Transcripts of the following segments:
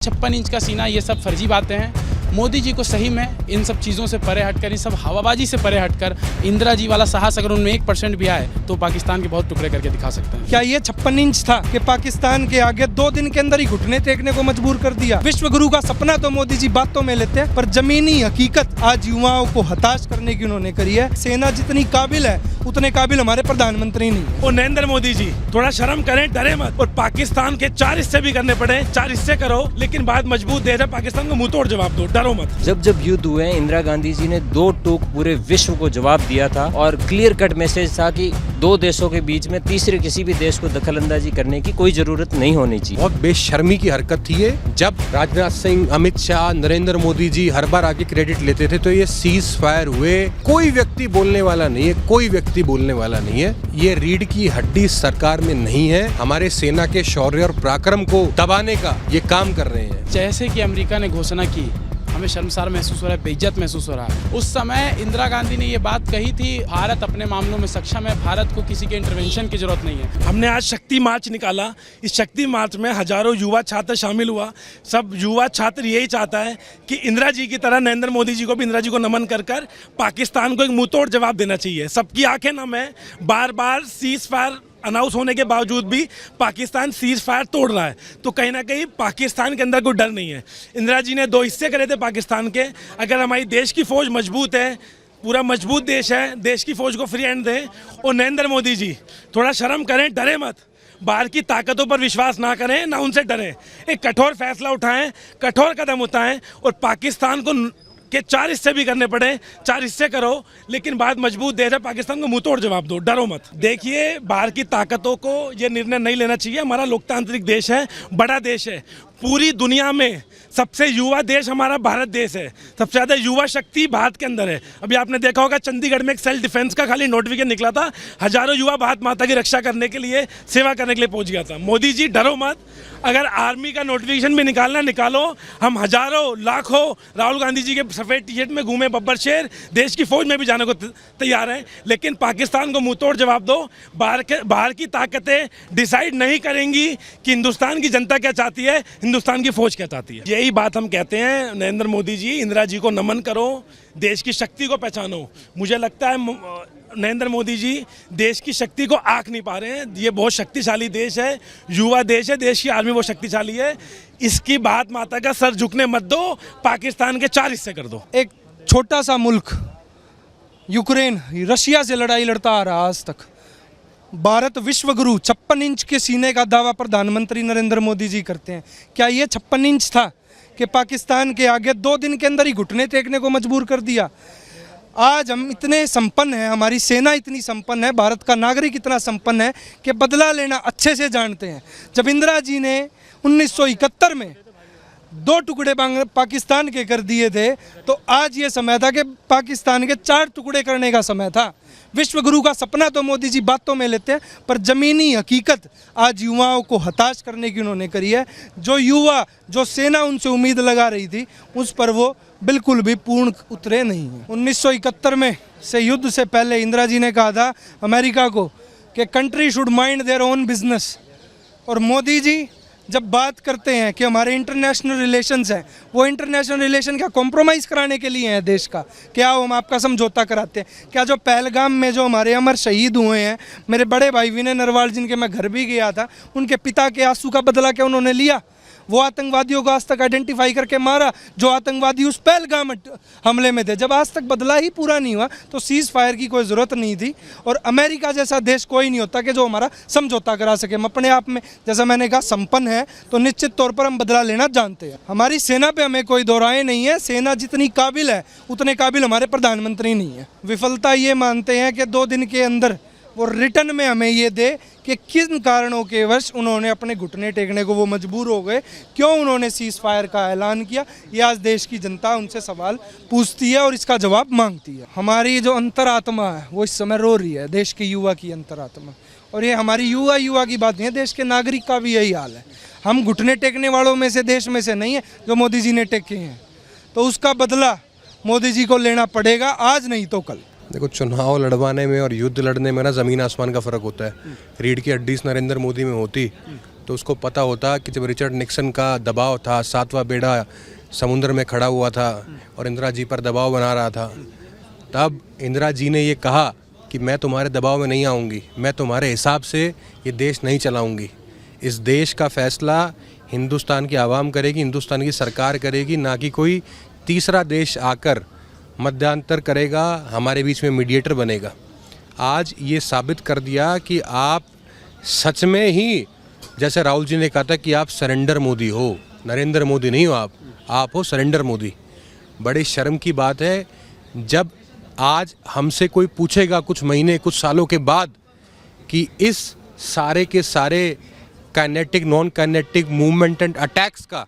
56 inch का सीना, ये सब फर्जी बातें हैं। मोदी जी को सही में इन सब चीज़ों से परे हटकर, इन सब हवाबाजी से परे हटकर इंदिरा जी वाला साहस अगर उनमें 1% भी आए तो पाकिस्तान के बहुत टुकड़े करके दिखा सकते हैं। क्या ये 56 इंच था कि पाकिस्तान के आगे 2 दिन के अंदर ही घुटने टेकने को मजबूर कर दिया? विश्व गुरु का सपना तो मोदी जी बातों में लेते हैं, पर जमीनी हकीकत आज युवाओं को हताश करने की उन्होंने करी है। सेना जितनी काबिल है उतने काबिल हमारे प्रधानमंत्री नहीं है। और नरेंद्र मोदी जी थोड़ा शर्म करें, डरे मत। और पाकिस्तान के 4 हिस्से भी करने पड़े, 4 हिस्से करो, लेकिन बात मजबूत दे दे, पाकिस्तान को मुंह तोड़ जवाब दो, डरो मत। जब युद्ध हुए, इंदिरा गांधी जी ने 2 टूक पूरे विश्व को जवाब दिया था और क्लियर कट मैसेज था कि 2 देशों के बीच में तीसरे किसी भी देश को दखलंदाजी करने की कोई जरूरत नहीं होनी चाहिए। बहुत बेशर्मी की हरकत थी ये। जब राजनाथ सिंह, अमित शाह, नरेंद्र मोदी जी हर बार आके क्रेडिट लेते थे तो ये सीज फायर हुए, कोई व्यक्ति बोलने वाला नहीं है, कोई व्यक्ति बोलने वाला नहीं है। ये रीढ़ की हड्डी सरकार में नहीं है। हमारे सेना के शौर्य और पराक्रम को दबाने का ये काम कर रहे हैं। जैसे कि अमेरिका ने घोषणा की, हमें शर्मसार महसूस हो रहा है, बेइज्जत महसूस हो रहा है। उस समय इंदिरा गांधी ने ये बात कही थी, भारत अपने मामलों में सक्षम है, भारत को किसी के इंटरवेंशन की जरूरत नहीं है। हमने आज शक्ति मार्च निकाला। इस शक्ति मार्च में हजारों युवा छात्र शामिल हुआ। सब युवा छात्र यही चाहता है कि इंदिरा जी की तरह नरेंद्र मोदी जी को भी इंदिरा जी को नमन कर पाकिस्तान को एक मुंहतोड़ जवाब देना चाहिए। सबकी आंखें नम है, बार बार सीज फायर अनाउंस होने के बावजूद भी पाकिस्तान सीज फायर तोड़ रहा है, तो कहीं ना कहीं पाकिस्तान के अंदर कोई डर नहीं है। इंदिरा जी ने 2 हिस्से करे थे पाकिस्तान के। अगर हमारी देश की फौज मजबूत है, पूरा मजबूत देश है, देश की फौज को फ्री हैंड दें। और नरेंद्र मोदी जी थोड़ा शर्म करें, डरे मत। बाहर की ताकतों पर विश्वास ना करें, ना उनसे डरें। एक कठोर फैसला उठाएं, कठोर कदम उठाएं और पाकिस्तान को के 4 हिस्से भी करने पड़े, 4 हिस्से करो, लेकिन बात मजबूत दे रहे, पाकिस्तान को मुंह तोड़ जवाब दो, डरो मत। देखिए, बाहर की ताकतों को ये निर्णय नहीं लेना चाहिए। हमारा लोकतांत्रिक देश है, बड़ा देश है। पूरी दुनिया में सबसे युवा देश हमारा भारत देश है। सबसे ज़्यादा युवा शक्ति भारत के अंदर है। अभी आपने देखा होगा चंडीगढ़ में एक सेल्फ डिफेंस का खाली नोटिफिकेशन निकला था, हजारों युवा भारत माता की रक्षा करने के लिए, सेवा करने के लिए पहुंच गया था। मोदी जी डरो मत। अगर आर्मी का नोटिफिकेशन भी निकालना निकालो। हम हजारों लाखों राहुल गांधी जी के सफ़ेद टी शर्ट में घूमे बब्बर शेर, देश की फौज में भी जाने को तैयार हैं, लेकिन पाकिस्तान को मुंह तोड़ जवाब दो। बाहर की ताकतें डिसाइड नहीं करेंगी कि हिंदुस्तान की जनता क्या चाहती है, हिंदुस्तान की फौज क्या चाहती है। यही बात हम कहते हैं, नरेंद्र मोदी जी, इंदिरा जी को नमन करो, देश की शक्ति को पहचानो। मुझे लगता है नरेंद्र मोदी जी देश की शक्ति को आंक नहीं पा रहे हैं। ये बहुत शक्तिशाली देश है, युवा देश है, देश की आर्मी बहुत शक्तिशाली है। इसकी बात माता का सर झुकने मत दो, पाकिस्तान के 4 हिस्से कर दो। एक छोटा सा मुल्क यूक्रेन रशिया से लड़ाई लड़ता आ रहा आज तक। भारत विश्व गुरु 56 इंच के सीने का दावा प्रधानमंत्री नरेंद्र मोदी जी करते हैं। क्या ये 56 इंच था कि पाकिस्तान के आगे 2 दिन के अंदर ही घुटने टेकने को मजबूर कर दिया? आज हम इतने संपन्न हैं, हमारी सेना इतनी संपन्न है, भारत का नागरिक इतना संपन्न है कि बदला लेना अच्छे से जानते हैं। जब इंदिरा जी ने 1971 में 2 टुकड़े पाकिस्तान के कर दिए थे, तो आज ये समय था कि पाकिस्तान के 4 टुकड़े करने का समय था। विश्व गुरु का सपना तो मोदी जी बातों में लेते हैं, पर ज़मीनी हकीकत आज युवाओं को हताश करने की उन्होंने करी है। जो सेना उनसे उम्मीद लगा रही थी, उस पर वो बिल्कुल भी पूर्ण उतरे नहीं हैं। 1971 में से युद्ध से पहले इंदिरा जी ने कहा था अमेरिका को कि country should mind their own business, और मोदी जी जब बात करते हैं कि हमारे इंटरनेशनल रिलेशंस हैं, वो इंटरनेशनल रिलेशन क्या कॉम्प्रोमाइज़ कराने के लिए हैं देश का? क्या हम आपका समझौता कराते हैं? क्या जो पहलगाम में जो हमारे अमर शहीद हुए हैं, मेरे बड़े भाई विनय नरवाल जिनके मैं घर भी गया था, उनके पिता के आंसू का बदला क्या उन्होंने लिया? वो आतंकवादियों को आज तक आइडेंटिफाई करके मारा जो आतंकवादी उस पहलगाम हमले में थे। जब आज तक बदला ही पूरा नहीं हुआ तो सीज फायर की कोई ज़रूरत नहीं थी। और अमेरिका जैसा देश कोई नहीं होता कि जो हमारा समझौता करा सके। हम अपने आप में, जैसा मैंने कहा, संपन्न है, तो निश्चित तौर पर हम बदला लेना जानते हैं। हमारी सेना पे हमें कोई दो राय नहीं है। सेना जितनी काबिल है उतने काबिल हमारे प्रधानमंत्री नहीं है। विफलता ये मानते हैं कि 2 दिन के अंदर वो रिटर्न में हमें ये दे कि किन कारणों के वश उन्होंने अपने घुटने टेकने को वो मजबूर हो गए, क्यों उन्होंने सीज फायर का ऐलान किया। ये आज देश की जनता उनसे सवाल पूछती है और इसका जवाब मांगती है। हमारी जो अंतरात्मा है वो इस समय रो रही है, देश के युवा की अंतरात्मा। और ये हमारी युवा की बात नहीं है, देश के नागरिक का भी यही हाल है। हम घुटने टेकने वालों में से, देश में से नहीं है जो मोदी जी ने टेके हैं, तो उसका बदला मोदी जी को लेना पड़ेगा, आज नहीं तो कल। देखो, चुनाव लड़वाने में और युद्ध लड़ने में ना ज़मीन आसमान का फ़र्क होता है। रीढ़ की हड्डी नरेंद्र मोदी में होती तो उसको पता होता कि जब रिचर्ड निक्सन का दबाव था, 7वां बेड़ा समुद्र में खड़ा हुआ था और इंदिरा जी पर दबाव बना रहा था, तब इंदिरा जी ने ये कहा कि मैं तुम्हारे दबाव में नहीं आऊँगी, मैं तुम्हारे हिसाब से ये देश नहीं चलाऊँगी। इस देश का फैसला हिंदुस्तान की आवाम करेगी, हिंदुस्तान की सरकार करेगी, ना कि कोई तीसरा देश आकर मध्यांतर करेगा, हमारे बीच में मीडिएटर बनेगा। आज ये साबित कर दिया कि आप सच में ही, जैसे राहुल जी ने कहा था कि आप सरेंडर मोदी हो, नरेंद्र मोदी नहीं हो आप हो सरेंडर मोदी। बड़ी शर्म की बात है जब आज हमसे कोई पूछेगा कुछ महीने कुछ सालों के बाद कि इस सारे के सारे kinetic non kinetic movement and attacks का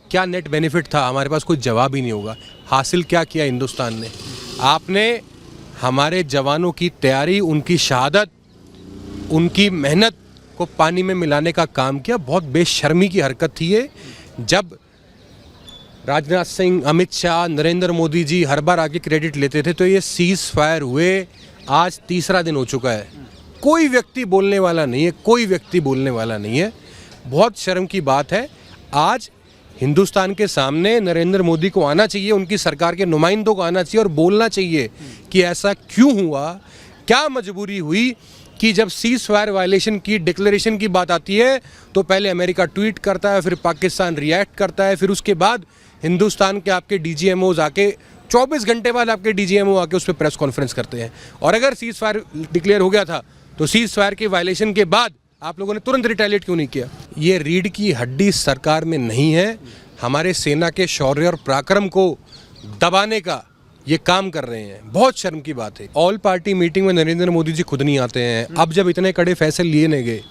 क्या नेट बेनिफिट था, हमारे पास कोई जवाब ही नहीं होगा। हासिल क्या किया हिंदुस्तान ने? आपने हमारे जवानों की तैयारी, उनकी शहादत, उनकी मेहनत को पानी में मिलाने का काम किया। बहुत बेशर्मी की हरकत थी ये। जब राजनाथ सिंह, अमित शाह, नरेंद्र मोदी जी हर बार आके क्रेडिट लेते थे, तो ये सीज फायर हुए आज तीसरा दिन हो चुका है। कोई व्यक्ति बोलने वाला नहीं है, कोई व्यक्ति बोलने वाला नहीं है। बहुत शर्म की बात है। आज हिंदुस्तान के सामने नरेंद्र मोदी को आना चाहिए, उनकी सरकार के नुमाइंदों को आना चाहिए और बोलना चाहिए कि ऐसा क्यों हुआ, क्या मजबूरी हुई कि जब सीज फायर वायलेशन की डिक्लेरेशन की बात आती है तो पहले अमेरिका ट्वीट करता है, फिर पाकिस्तान रिएक्ट करता है, फिर उसके बाद हिंदुस्तान के आपके डीजीएमओज आके 24 घंटे बाद आपके डीजीएमओ आके उस पर प्रेस कॉन्फ्रेंस करते हैं। और अगर सीज फायर डिक्लेयर हो गया था तो सीज फायर के वायलेशन के बाद आप लोगों ने तुरंत रिटेलिएट क्यों नहीं किया? ये रीढ़ की हड्डी सरकार में नहीं है। हमारे सेना के शौर्य और पराक्रम को दबाने का ये काम कर रहे हैं। बहुत शर्म की बात है। ऑल पार्टी मीटिंग में नरेंद्र मोदी जी खुद नहीं आते हैं। अब जब इतने कड़े फैसले लिए नहीं गए,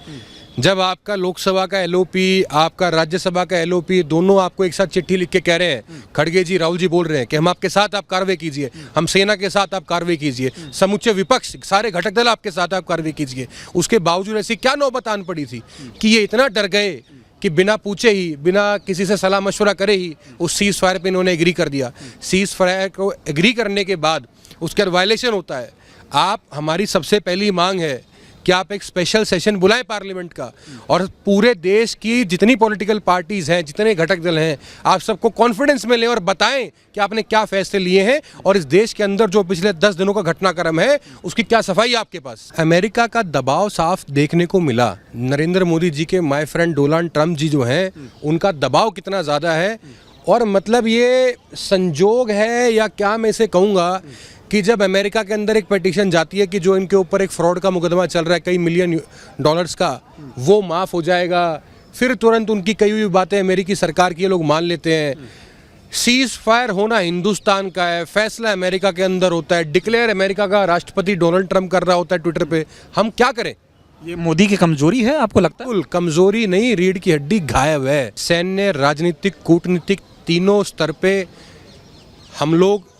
जब आपका लोकसभा का एलओपी, आपका राज्यसभा का एलओपी दोनों आपको एक साथ चिट्ठी लिख के कह रहे हैं, खड़गे जी, राहुल जी बोल रहे हैं कि हम आपके साथ, आप कार्रवाई कीजिए, हम सेना के साथ, आप कार्रवाई कीजिए, समूचे विपक्ष, सारे घटक दल आपके साथ, आप कार्रवाई कीजिए। उसके बावजूद ऐसी क्या नौबत आन पड़ी थी कि ये इतना डर गए कि बिना पूछे ही, बिना किसी से सलाह मशवरा करे ही उस सीज फायर पे इन्होंने एग्री कर दिया। सीज फायर को एग्री करने के बाद उसके बाद वायलेशन होता है। आप, हमारी सबसे पहली मांग है कि आप एक स्पेशल सेशन बुलाएं पार्लियामेंट का और पूरे देश की जितनी पॉलिटिकल पार्टीज़ हैं, जितने घटक दल हैं, आप सबको कॉन्फिडेंस में लें और बताएं कि आपने क्या फैसले लिए हैं और इस देश के अंदर जो पिछले 10 दिनों का घटनाक्रम है उसकी क्या सफाई आपके पास। अमेरिका का दबाव साफ देखने को मिला। नरेंद्र मोदी जी के माय फ्रेंड डोनाल्ड ट्रंप जी जो हैं, उनका दबाव कितना ज़्यादा है। और मतलब ये संजोग है या क्या मैं इसे कहूँगा कि जब अमेरिका के अंदर एक पिटीशन जाती है कि जो इनके ऊपर एक फ्रॉड का मुकदमा चल रहा है कई मिलियन डॉलर्स का, वो माफ़ हो जाएगा, फिर तुरंत उनकी कई हुई बातें अमेरिकी सरकार की लोग मान लेते हैं। सीज फायर होना हिंदुस्तान का है, फैसला अमेरिका के अंदर होता है, डिक्लेयर अमेरिका का राष्ट्रपति डोनाल्ड ट्रंप कर रहा होता है ट्विटर पे। हम क्या करें? ये मोदी की कमजोरी है आपको लगता है? बिल्कुल कमजोरी नहीं, रीढ़ की हड्डी गायब है। सैन्य, राजनीतिक, कूटनीतिक तीनों स्तर पे हम लोग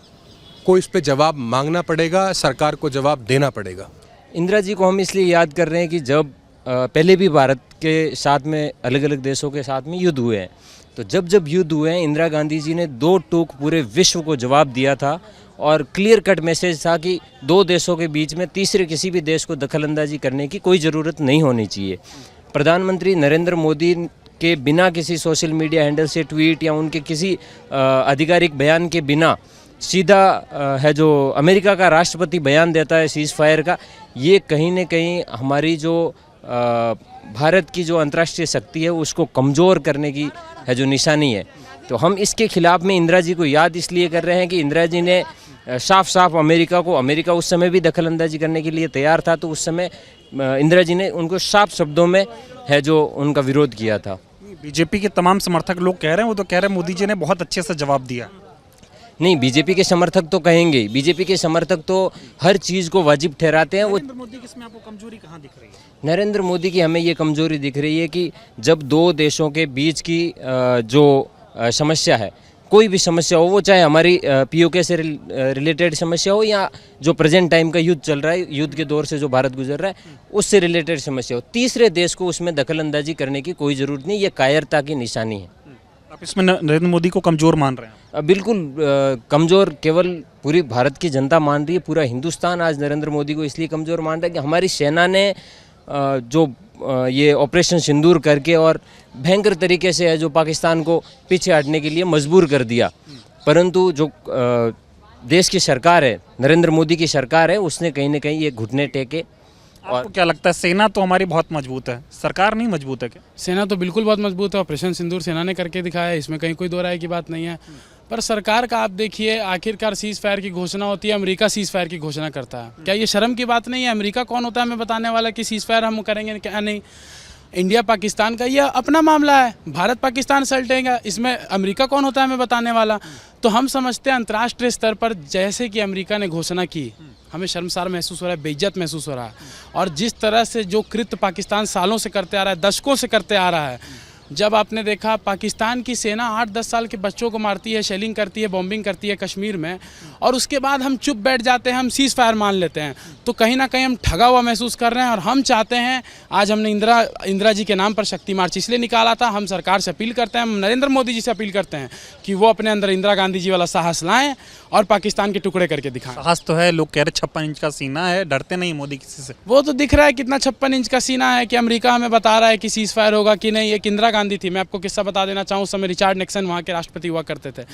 को इस पे जवाब मांगना पड़ेगा, सरकार को जवाब देना पड़ेगा। इंदिरा जी को हम इसलिए याद कर रहे हैं कि जब पहले भी भारत के साथ में अलग अलग देशों के साथ में युद्ध हुए हैं, तो जब युद्ध हुए हैं, इंदिरा गांधी जी ने 2 टूक पूरे विश्व को जवाब दिया था और क्लियर कट मैसेज था कि 2 देशों के बीच में तीसरे किसी भी देश को दखलंदाजी करने की कोई ज़रूरत नहीं होनी चाहिए। प्रधानमंत्री नरेंद्र मोदी के बिना किसी सोशल मीडिया हैंडल से ट्वीट या उनके किसी आधिकारिक बयान के बिना सीधा है जो अमेरिका का राष्ट्रपति बयान देता है सीज फायर का, ये कहीं न कहीं हमारी जो भारत की जो अंतर्राष्ट्रीय शक्ति है उसको कमज़ोर करने की है जो निशानी है। तो हम इसके खिलाफ में इंदिरा जी को याद इसलिए कर रहे हैं कि इंदिरा जी ने साफ साफ अमेरिका उस समय भी दखलंदाजी करने के लिए तैयार था, तो उस समय इंदिरा जी ने उनको साफ शब्दों में है जो उनका विरोध किया था। बीजेपी के तमाम समर्थक लोग कह रहे हैं, वो तो कह रहे हैं मोदी जी ने बहुत अच्छे से जवाब दिया। नहीं, बीजेपी के समर्थक तो कहेंगे, बीजेपी के समर्थक तो हर चीज़ को वाजिब ठहराते हैं। वो नरेंद्र मोदी की इसमें आपको कमजोरी कहाँ दिख रही है? नरेंद्र मोदी की हमें ये कमजोरी दिख रही है कि जब 2 देशों के बीच की जो समस्या है, कोई भी समस्या हो, वो चाहे हमारी पीओके से रिलेटेड समस्या हो या जो प्रेजेंट टाइम का युद्ध चल रहा है, युद्ध के दौर से जो भारत गुजर रहा है उससे रिलेटेड समस्या हो, तीसरे देश को उसमें दखलंदाजी करने की कोई ज़रूरत नहीं। ये कायरता की निशानी है। आप इसमें नरेंद्र मोदी को कमज़ोर मान रहे हैं? बिल्कुल कमज़ोर केवल पूरी भारत की जनता मान रही है। पूरा हिंदुस्तान आज नरेंद्र मोदी को इसलिए कमज़ोर मान रहा है कि हमारी सेना ने ये ऑपरेशन सिंदूर करके और भयंकर तरीके से है जो पाकिस्तान को पीछे हटने के लिए मजबूर कर दिया। परंतु जो देश की सरकार है, नरेंद्र मोदी की सरकार है, उसने कहीं ना कहीं ये घुटने टेके। आपको क्या लगता है, सेना तो हमारी बहुत मजबूत है, सरकार नहीं मजबूत है क्या? सेना तो बिल्कुल बहुत मजबूत है। ऑपरेशन सिंदूर सेना ने करके दिखाया है, इसमें कहीं कोई दो राय की बात नहीं है। पर सरकार का आप देखिए, आखिरकार सीज फायर की घोषणा होती है, अमेरिका सीज फायर की घोषणा करता है। क्या ये शर्म की बात नहीं है? अमेरिका कौन होता है हमें बताने वाला कि सीज फायर हम करेंगे क्या नहीं? इंडिया पाकिस्तान का यह अपना मामला है, भारत पाकिस्तान सलटेगा, इसमें अमेरिका कौन होता है हमें बताने वाला? तो हम समझते हैं अंतर्राष्ट्रीय स्तर पर जैसे कि अमेरिका ने घोषणा की, हमें शर्मसार महसूस हो रहा है, बेइज्जत महसूस हो रहा है। और जिस तरह से जो कृत्य पाकिस्तान सालों से करते आ रहा है, दशकों से करते आ रहा है, जब आपने देखा पाकिस्तान की सेना 8-10 साल के बच्चों को मारती है, शेलिंग करती है, बॉम्बिंग करती है कश्मीर में, और उसके बाद हम चुप बैठ जाते हैं, हम सीज फायर मान लेते हैं, तो कहीं ना कहीं हम ठगा हुआ महसूस कर रहे हैं। और हम चाहते हैं, आज हमने इंदिरा जी के नाम पर शक्ति मार्च इसलिए निकाला था, हम सरकार से अपील करते हैं, हम नरेंद्र मोदी जी से अपील करते हैं कि वो अपने अंदर इंदिरा गांधी जी वाला साहस लाएं और पाकिस्तान के टुकड़े करके दिखाएं। साहस तो है, लोग कह रहे 56 इंच का सीना है, डरते नहीं मोदी किसी से। वो तो दिख रहा है कितना 56 इंच का सीना है कि अमेरिका हमें बता रहा है कि सीज फायर होगा कि नहीं। एक इंदिरा गांधी थी, मैं आपको किस्सा बता देना चाहूँ, उस समय रिचर्ड निक्सन वहाँ के राष्ट्रपति हुआ करते थे।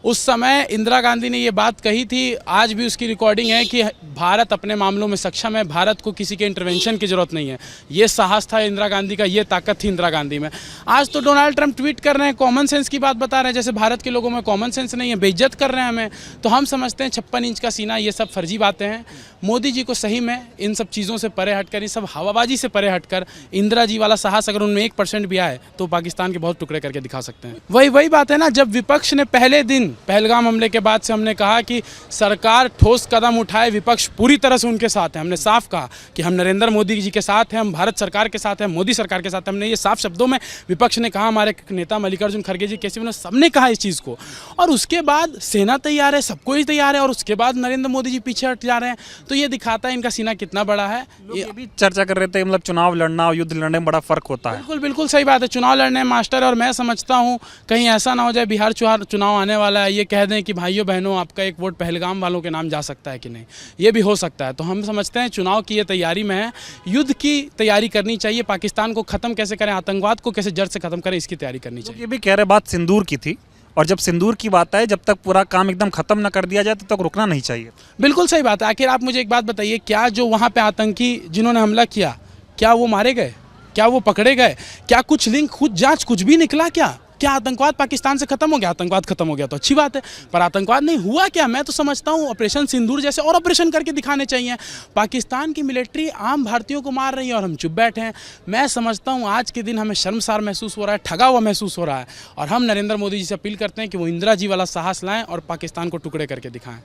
उस समय इंदिरा गांधी ने ये बात कही थी, आज भी उसकी रिकॉर्डिंग है कि भारत अपने मामलों में सक्षम है, भारत को किसी के इंटरवेंशन की जरूरत नहीं है। ये साहस था इंदिरा गांधी का, ये ताकत थी इंदिरा गांधी में। आज तो डोनाल्ड ट्रंप ट्वीट कर रहे हैं, कॉमन सेंस की बात बता रहे हैं, जैसे भारत के लोगों में कॉमन सेंस नहीं है, बेइज्जत कर रहे हैं हमें। तो हम समझते हैं 56 इंच का सीना, ये सब फर्जी बातें हैं। मोदी जी को सही में इन सब चीज़ों से परे हटकर, इन सब हवाबाजी से परे हटकर इंदिरा जी वाला साहस अगर उनमें 1% भी आए तो पाकिस्तान के बहुत टुकड़े करके दिखा सकते हैं। वही बात है ना, जब विपक्ष ने पहले दिन पहलगाम हमले के बाद से हमने कहा कि सरकार ठोस कदम उठाए, विपक्ष पूरी तरह से उनके साथ है। हमने साफ कहा कि हम नरेंद्र मोदी जी के साथ हैं, हम भारत सरकार के साथ हैं, मोदी सरकार के साथ हैं। हमने ये साफ शब्दों में, विपक्ष ने कहा, हमारे नेता मल्लिकार्जुन खड़गे जी, केसी विनोद, सबने कहा इस चीज़ को। और उसके बाद सेना तैयार है, सब कोई तैयार है, और उसके बाद नरेंद्र मोदी जी पीछे हट जा रहे हैं। तो ये दिखाता है इनका सीना कितना बड़ा है। ये भी चर्चा कर रहे थे, मतलब चुनाव लड़ना और युद्ध लड़ने में बड़ा फर्क होता है। बिल्कुल बिल्कुल सही बात है, चुनाव लड़ने में मास्टर। और मैं समझता हूँ कहीं ऐसा ना हो जाए बिहार चुनाव आने वाला है, ये कह दें कि भाइयों बहनों आपका एक वोट पहलगाम वालों के नाम जा सकता है कि नहीं, ये भी हो सकता है। तो हम समझते हैं चुनाव की ये तैयारी में है, युद्ध की तैयारी करनी चाहिए, पाकिस्तान को ख़त्म कैसे करें, आतंकवाद को कैसे जड़ से ख़त्म करें, इसकी तैयारी करनी चाहिए। ये भी कह रहे बात सिंदूर की थी, और जब सिंदूर की बात आए, जब तक पूरा काम एकदम खत्म ना कर दिया जाए तब तक रुकना नहीं चाहिए। बिल्कुल सही बात है। आखिर आप मुझे एक बात बताइए, क्या जो वहाँ पे आतंकी जिन्होंने हमला किया, क्या वो मारे गए? क्या वो पकड़े गए? क्या कुछ लिंक, खुद जांच, कुछ भी निकला क्या? क्या आतंकवाद पाकिस्तान से खत्म हो गया? आतंकवाद खत्म हो गया तो अच्छी बात है, पर आतंकवाद नहीं हुआ क्या? मैं तो समझता हूँ ऑपरेशन सिंदूर जैसे और ऑपरेशन करके दिखाने चाहिए। पाकिस्तान की मिलिट्री आम भारतीयों को मार रही है और हम चुप बैठे हैं। मैं समझता हूँ आज के दिन हमें शर्मसार महसूस हो रहा है, ठगा हुआ महसूस हो रहा है। और हम नरेंद्र मोदी जी से अपील करते हैं कि वो इंदिरा जी वाला साहस लाएं और पाकिस्तान को टुकड़े करके दिखाएं।